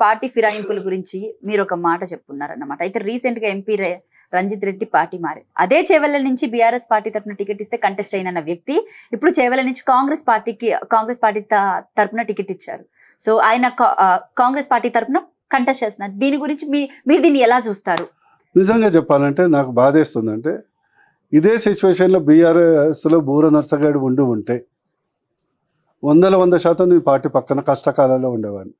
Party ఫిరాయింపుల గురించి మీరు ఒక మాట చెప్పుకున్నారన్నమాట. అయితే రీసెంట్ గా ఎంపీ రంజిత్ రెడ్డి పార్టీ మారి అదే చేవెళ్ల నుంచి బీఆర్ఎస్ పార్టీ తరఫున టికెట్ ఇస్తే కంటెస్ట్ అయిన వ్యక్తి ఇప్పుడు చేవెళ్ల నుంచి కాంగ్రెస్ పార్టీ తరఫున టికెట్ ఇచ్చారు. సో ఆయన కాంగ్రెస్ పార్టీ తరఫున కంటెస్ట్ చేస్తున్నారు. దీని గురించి మీరు దీన్ని ఎలా చూస్తారు? నిజంగా చెప్పాలంటే నాకు బాధేస్తుందంటే ఇదే సిచ్యువేషన్లో బీఆర్ఎస్లో బూర నర్సగాడు ఉంటే 100% నేను పార్టీ పక్కన కష్టకాలంలో ఉండేవాడిని.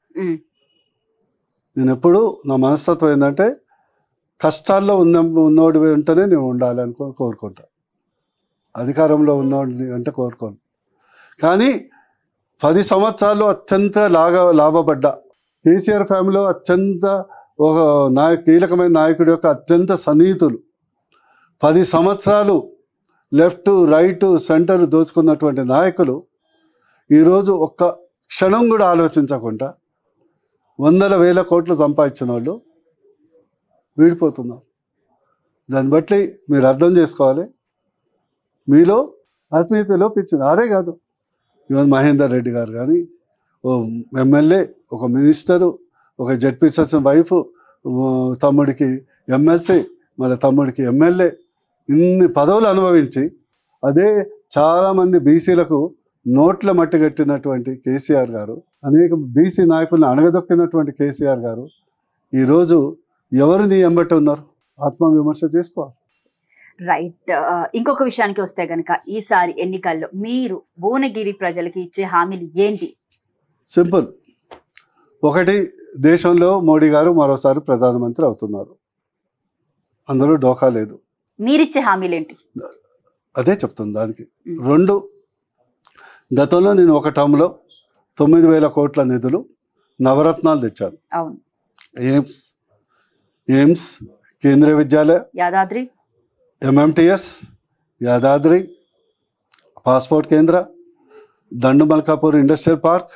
నేను ఎప్పుడు నా మనస్తత్వం ఏంటంటే కష్టాల్లో ఉన్నోడి వెంటనే నేను ఉండాలని కోరుకుంటా. అధికారంలో ఉన్నోడి అంటే కోరుకోను. కానీ 10 సంవత్సరాలు అత్యంత లాభపడ్డా కేసీఆర్ ఫ్యామిలీలో అత్యంత ఒక కీలకమైన నాయకుడి యొక్క అత్యంత సన్నిహితులు 10 సంవత్సరాలు లెఫ్ట్ రైట్ సెంటర్ దోచుకున్నటువంటి నాయకులు ఈరోజు ఒక్క క్షణం కూడా ఆలోచించకుండా 100,000 కోట్లు సంపాదించిన వాళ్ళు వీడిపోతున్నారు. దాన్ని బట్టి మీరు అర్థం చేసుకోవాలి, మీలో ఆత్మీయత లోపించింది. అదే కాదు, ఈవెన్ మహేందర్ రెడ్డి గారు కానీ ఓ ఎమ్మెల్యే, ఒక మినిస్టరు, ఒక జడ్పీ సర్పంచ్ వైఫ్, తమ్ముడికి ఎమ్మెల్సీ, మళ్ళీ తమ్ముడికి ఎమ్మెల్యే, ఇన్ని పదవులు అనుభవించి అదే చాలామంది బీసీలకు నోట్ల మట్టి కట్టినటువంటి కేసీఆర్ గారు, అనేక బీసీ నాయకులను అణగదొక్కినటువంటి కేసీఆర్ గారు ఈరోజు ఎవరు నీ ఎంబట్టి ఉన్నారు? ఆత్మవిమర్శ చేసుకోవాలి. రైట్. ఇంకొక విషయానికి వస్తే కనుక ఈసారి ఎన్నికల్లో మీరు భువనగిరి ప్రజలకి ఇచ్చే హామీలు ఏంటి? సింపుల్. ఒకటి, దేశంలో మోడీ గారు మరోసారి ప్రధానమంత్రి అవుతున్నారు, అందులో డోకా లేదు. మీరిచ్చే హామీలు ఏంటి? అదే చెప్తుంది దానికి. 2, గతంలో నేను ఒక టర్మ్లో 9,000 కోట్ల నిధులు నవరత్నాలు తెచ్చాను. అవును. AIIMS, Kendriya Vidyalaya, Yadadri, MMTS, Yadadri, passport Kendra, Dandu Malkapur industrial park,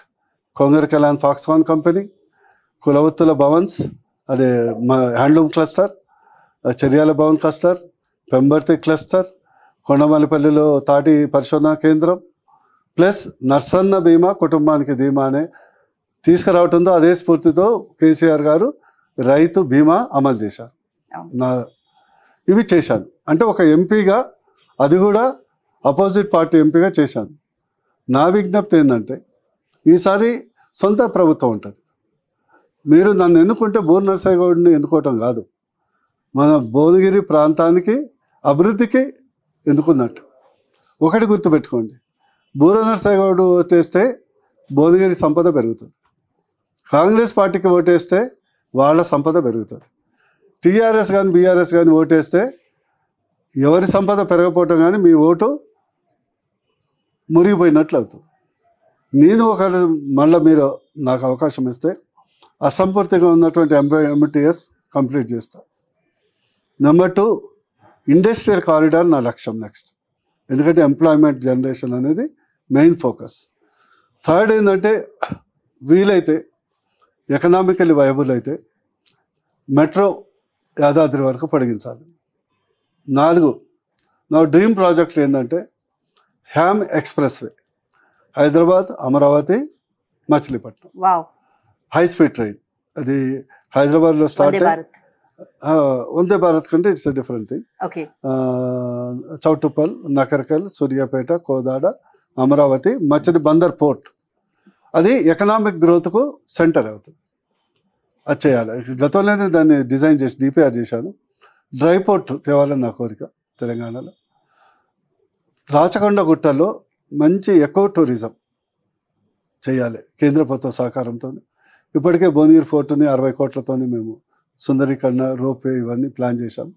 Kongar Kalan Foxconn company, కులవత్తుల భవన్స్, అదే handloom cluster, Cheryala Bhavan cluster, Pembarthi cluster, కొండమల్లిపల్లిలో తాటి పరిశోధనా కేంద్రం, ప్లస్ నర్సన్న బీమా, కుటుంబానికి ధీమా అనే తీసుకురావడంతో అదే స్ఫూర్తితో కేసీఆర్ గారు రైతు బీమా అమలు చేశారు. ఇవి చేశాను. అంటే ఒక ఎంపీగా, అది కూడా అపోజిట్ పార్టీ ఎంపీగా చేశాను. నా విజ్ఞప్తి ఏంటంటే ఈసారి సొంత ప్రభుత్వం ఉంటుంది. మీరు నన్ను ఎన్నుకుంటే బూర నరసింహగౌడ్ని ఎన్నుకోవటం కాదు, మన భువనగిరి ప్రాంతానికి అభివృద్ధికి ఎన్నుకున్నట్టు. ఒకటి గుర్తుపెట్టుకోండి, బూర నరసింహగౌడ్ ఓటేస్తే భువనగిరి సంపద పెరుగుతుంది, కాంగ్రెస్ పార్టీకి ఓటేస్తే వాళ్ళ సంపద పెరుగుతుంది. టీఆర్ఎస్ కానీ బీఆర్ఎస్ కానీ ఓటేస్తే ఎవరి సంపద పెరగపోవటం కానీ మీ ఓటు మురిగిపోయినట్లు అవుతుంది. నేను మళ్ళీ మీరు నాకు అవకాశం ఇస్తే అసంపూర్తిగా ఉన్నటువంటి MMTS కంప్లీట్ చేస్తాను. నెంబర్ 2, ఇండస్ట్రియల్ కారిడార్ నా లక్ష్యం నెక్స్ట్. ఎందుకంటే ఎంప్లాయ్మెంట్ జనరేషన్ అనేది మెయిన్ ఫోకస్. 3rd ఏంటంటే వీలైతే ఎకనామికల్లీ వైబుల్ అయితే మెట్రో యాదాద్రి వరకు పొడిగించాలి. 4, నా డ్రీమ్ ప్రాజెక్ట్ ఏంటంటే HAM express way, Hyderabad, Amaravati, Machilipatnam, high speed train. అది హైదరాబాద్లో స్టార్ట్ వందే భారత్ కంటే it's a different thing. Choutuppal, Nakrekal, Suryapet, Kodad, Amaravati, Machili Bandar port, అది ఎకనామిక్ గ్రోత్కు సెంటర్ అవుతుంది. అది చేయాలి. గతంలోనే దాన్ని డిజైన్ చేసి DPR చేశాను. డ్రై పోర్ట్ తేవాలని నా కోరిక తెలంగాణలో. రాచకొండ గుట్టలో మంచి ఎకో టూరిజం చేయాలి కేంద్ర ప్రభుత్వ సహకారంతో. ఇప్పటికే భువనగిరి ఫోర్ట్ని 60 కోట్లతో మేము సుందరీకరణ, రోప్వే ఇవన్నీ ప్లాన్ చేశాం.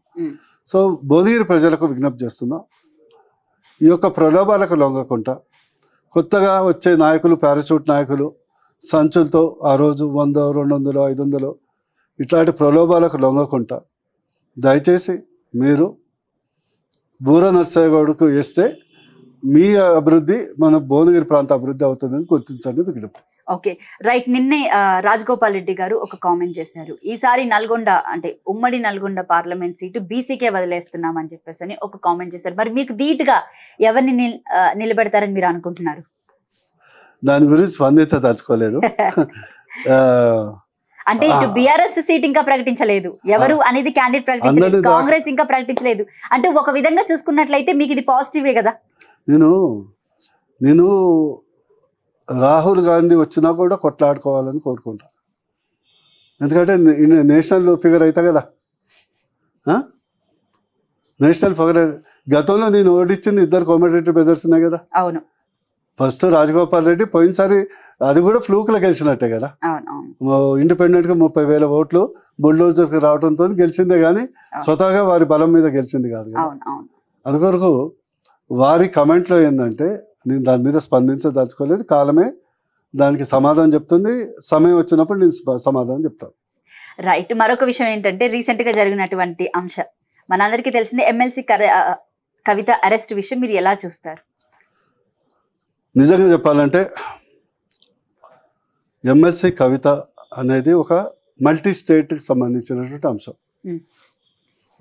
సో భువనగిరి ప్రజలకు విజ్ఞప్తి చేస్తున్నాం, ఈ యొక్క ప్రలోభాలకు లొంగకుండా కొత్తగా వచ్చే నాయకులు, పారాషూట్ నాయకులు సంచులతో ఆ రోజు 100, 200, 500 ఇట్లాంటి ప్రలోభాలకు లొంగకుండా దయచేసి మీరు బూర నరసింహగౌడ్కు వేస్తే మీ అభివృద్ధి, మన భువనగిరి ప్రాంత అభివృద్ధి అవుతుందని గుర్తించండి విజ్ఞప్తి. Okay, right. నిన్నే రాజగోపాల్ రెడ్డి గారు ఒక కామెంట్ చేశారు, ఈసారి నల్గొండ అంటే ఉమ్మడి నల్గొండ పార్లమెంట్ సీటు బీసీకే వదిలేస్తున్నామని చెప్పేసి అని ఒక కామెంట్ చేశారు. మరి మీకు ధీటుగా ఎవరిని నిలబెడతారని మీరు అనుకుంటున్నారు? దాని గురించి స్పందించదలుచుకోలేదు. అంటే ఇటు బీఆర్ఎస్ సీట్ ఇంకా ప్రకటించలేదు, ఎవరు అనేది క్యాండిడేట్ ప్రకటించలేదు, కాంగ్రెస్ ఇంకా ప్రకటించలేదు. అంటే ఒక విధంగా చూసుకున్నట్లయితే మీకు ఇది పాజిటివే కదా. నేను రాహుల్ గాంధీ వచ్చినా కూడా కొట్లాడుకోవాలని కోరుకుంటాను. ఎందుకంటే నేషనల్ ఫిగర్ అవుతా కదా, నేషనల్ ఫిగర్. గతంలో నేను ఓడించింది 2 కోమటిరెడ్డి బ్రదర్స్నే కదా. అవును. ఫస్ట్ రాజగోపాల్ రెడ్డి, పోయినసారి అది కూడా ఫ్లూక్లో గెలిచినట్టే కదా. ఇండిపెండెంట్గా 30,000 ఓట్లు బుల్డోజర్కి రావడంతో గెలిచిందే కానీ స్వతహాగా వారి బలం మీద గెలిచింది కాదు. అందుకొరకు వారి కమెంట్లో ఏంటంటే నేను దాని మీద స్పందించదలుచుకోలేదు. కాలమే దానికి సమాధానం చెప్తుంది. సమయం వచ్చినప్పుడు నేను సమాధానం చెప్తాను. రైట్. మరొక విషయం ఏంటంటే రీసెంట్గా జరిగినటువంటి అంశం మనందరికీ తెలిసింది, ఎమ్మెల్సీ కవిత అరెస్ట్ విషయం మీరు ఎలా చూస్తారు? నిజంగా చెప్పాలంటే ఎమ్మెల్సీ కవిత అనేది ఒక మల్టీ స్టేట్కి సంబంధించినటువంటి అంశం,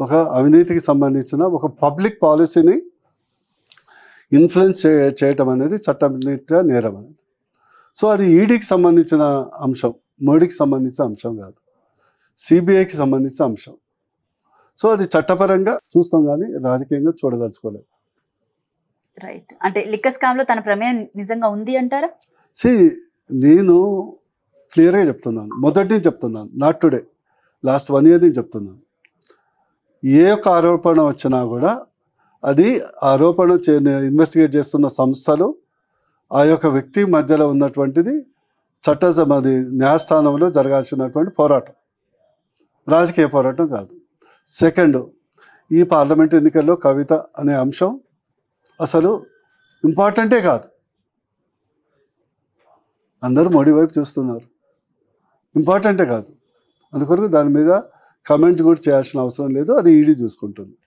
ఒక అవినీతికి సంబంధించిన ఒక పబ్లిక్ పాలసీని ఇన్ఫ్లుయెన్స్ చేయటం అనేది చట్టరీత్యా నేరం అనేది. సో అది ఈడీకి సంబంధించిన అంశం, మోడీకి సంబంధించిన అంశం కాదు, సిబిఐకి సంబంధించిన అంశం. సో అది చట్టపరంగా చూస్తాం కానీ రాజకీయంగా చూడదలుచుకోలేదు. రైట్. అంటే లిక్కర్ స్కామ్లో తన ప్రమేయం నిజంగా ఉంది అంటారా? నేను క్లియర్గా చెప్తున్నాను, మొదటి నుంచి చెప్తున్నాను, నాట్ టుడే, లాస్ట్ 1 year నుంచి చెప్తున్నాను. ఏ ఒక్క ఆరోపణ వచ్చినా కూడా అది ఆరోపణ ఇన్వెస్టిగేట్ చేస్తున్న సంస్థలు ఆ యొక్క వ్యక్తి మధ్యలో ఉన్నటువంటిది చట్టసభది న్యాయస్థానంలో జరగాల్సినటువంటి పోరాటం, రాజకీయ పోరాటం కాదు. సెకండ్, ఈ పార్లమెంట్ ఎన్నికల్లో కవిత అనే అంశం అసలు ఇంపార్టెంటే కాదు. అందరూ మోడీ వైపు చూస్తున్నారు, ఇంపార్టెంటే కాదు. అందుకొరకు దాని మీద కమెంట్ కూడా చేయాల్సిన అవసరం లేదు, అది ఈడీ చూసుకుంటుంది.